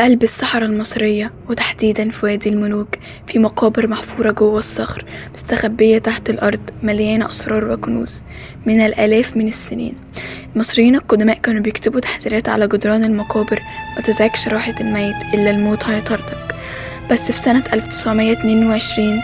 في قلب الصحراء المصرية وتحديدا في وادي الملوك في مقابر محفورة جوه الصخر مستخبية تحت الأرض مليانة أسرار وكنوز من الآلاف من السنين. المصريين القدماء كانوا بيكتبوا تحذيرات على جدران المقابر: ما تزعجش راحة الميت إلا الموت هيطاردك. بس في سنة 1922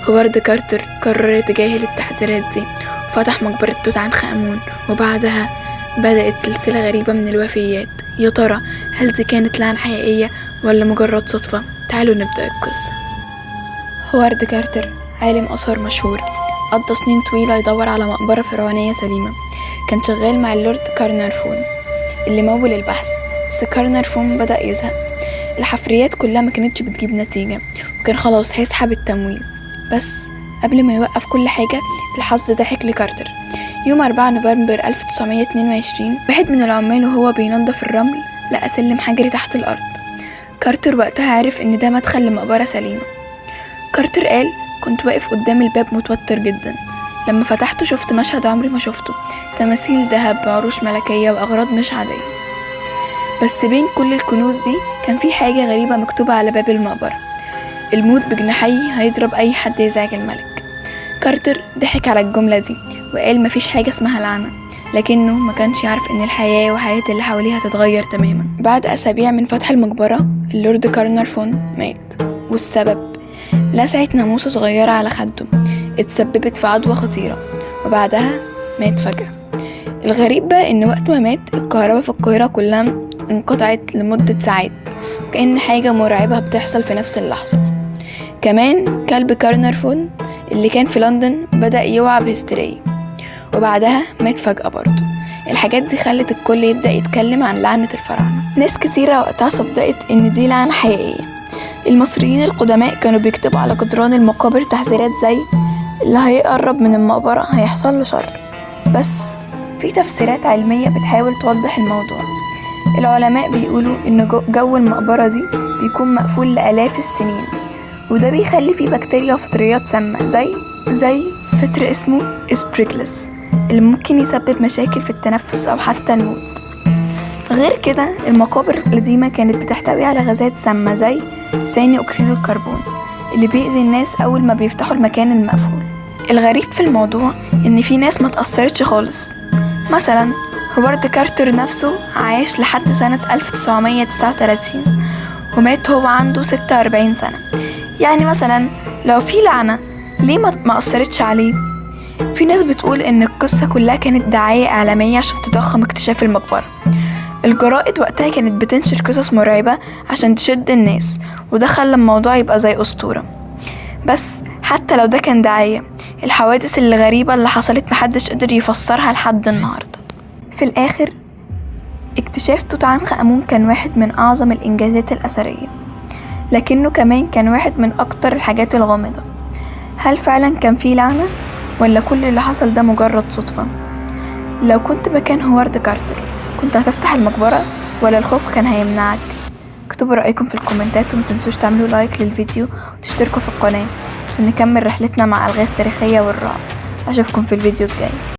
هوارد كارتر قرر يتجاهل التحذيرات دي وفتح مقبرة توت عنخ آمون، وبعدها بدأت سلسلة غريبة من الوفيات. يا ترى هل دي كانت لعنة حقيقية ولا مجرد صدفة؟ تعالوا نبدأ القصة. هوارد كارتر عالم آثار مشهور قضى سنين طويلة يدور على مقبرة فرعونية سليمة. كان شغال مع اللورد كارنارفون اللي مول البحث، بس كارنارفون بدأ يزهق. الحفريات كلها ما كانتش بتجيب نتيجة وكان خلاص هيسحب التمويل. بس قبل ما يوقف كل حاجة الحظ ضحك لكارتر. يوم 4 نوفمبر 1922 واحد من العمال وهو بينظف الرمل لقى سلم حجري تحت الأرض. كارتر وقتها عرف إن ده مدخل لمقبرة سليمة. كارتر قال: كنت واقف قدام الباب متوتر جدا. لما فتحته شفت مشهد عمري ما شفته: تماثيل ذهب بعروش ملكية وأغراض مش عادية. بس بين كل الكنوز دي كان في حاجة غريبة مكتوبة على باب المقبرة: الموت بجناحيه هيضرب أي حد يزعج الملك. كارتر ضحك على الجملة دي وقال مفيش حاجة اسمها لعنة، لكنه ما كانش يعرف ان الحياة وحياة اللي حواليها هتتغير تماما. بعد أسابيع من فتح المقبرة اللورد كارنارفون مات، والسبب لسعة ناموسة صغيرة على خده اتسببت في عدوى خطيرة، وبعدها مات فجأة. الغريب بقى ان وقت ما مات الكهرباء في القاهرة كلها انقطعت لمدة ساعات، كأن حاجة مرعبة بتحصل في نفس اللحظة. كمان كلب كارنارفون اللي كان في لندن بدأ يوعى بهستيريا، وبعدها مات فجأة برضه. الحاجات دي خلت الكل يبدأ يتكلم عن لعنة الفراعنة. ناس كتيرة وقتها صدقت ان دي لعنة حقيقية. المصريين القدماء كانوا بيكتبوا على جدران المقابر تحذيرات زي: اللي هيقرب من المقبرة هيحصل له شر. بس في تفسيرات علمية بتحاول توضح الموضوع. العلماء بيقولوا ان جو المقبرة دي بيكون مقفول لآلاف السنين، وده بيخلي فيه بكتيريا وفطريات سامة زي فطر اسمه اسبريكلس اللي ممكن يسبب مشاكل في التنفس أو حتى الموت. غير كده المقابر القديمة كانت بتحتوي على غازات سامة زي ثاني أكسيد الكربون اللي بيأذي الناس أول ما بيفتحوا المكان المقفول. الغريب في الموضوع إن في ناس ما تأثرتش خالص. مثلا هوارد كارتر نفسه عاش لحد سنة 1939 ومات هو عنده 46 سنة. يعني مثلا لو في لعنة ليه ما أثرتش عليه؟ في ناس بتقول ان القصة كلها كانت دعاية إعلامية عشان تضخم اكتشاف المقبرة. الجرائد وقتها كانت بتنشر قصص مرعبة عشان تشد الناس، وده خلى الموضوع يبقى زي أسطورة. بس حتى لو ده كان دعاية، الحوادث الغريبة اللي حصلت محدش قدر يفسرها لحد النهاردة. في الآخر اكتشاف توت عنخ آمون كان واحد من أعظم الإنجازات الأثرية، لكنه كمان كان واحد من أكتر الحاجات الغامضة. هل فعلا كان فيه لعنة ولا كل اللي حصل ده مجرد صدفة؟ لو كنت مكان هوارد كارتر كنت هتفتح المقبرة ولا الخوف كان هيمنعك؟ اكتبوا رأيكم في الكومنتات ومتنسوش تعملوا لايك للفيديو وتشتركوا في القناة عشان نكمل رحلتنا مع ألغاز تاريخية والرعب. أشوفكم في الفيديو الجاي.